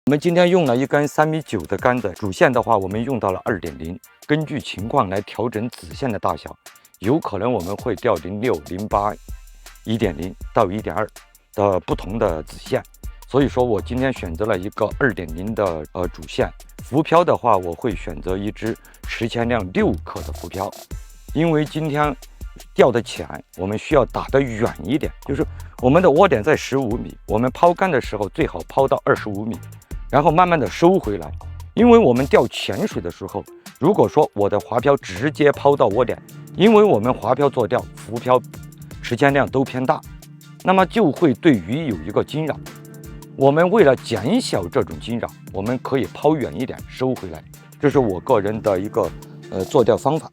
我们今天用了一根3.9米的杆子，主线的话我们用到了2.0，根据情况来调整子线的大小，有可能我们会调06、08、1.0到1.2的不同的子线，所以说我今天选择了一个2.0的主线。浮漂的话，我会选择一只持铅量6克的浮漂，因为今天钓的浅，我们需要打得远一点，就是我们的窝点在15米，我们抛竿的时候最好抛到25米。然后慢慢的收回来，因为我们钓浅水的时候，如果说我的滑漂直接抛到窝点，因为我们滑漂做钓，浮漂持铅量都偏大，那么就会对鱼有一个惊扰。我们为了减小这种惊扰，我们可以抛远一点收回来，这是我个人的一个做钓方法。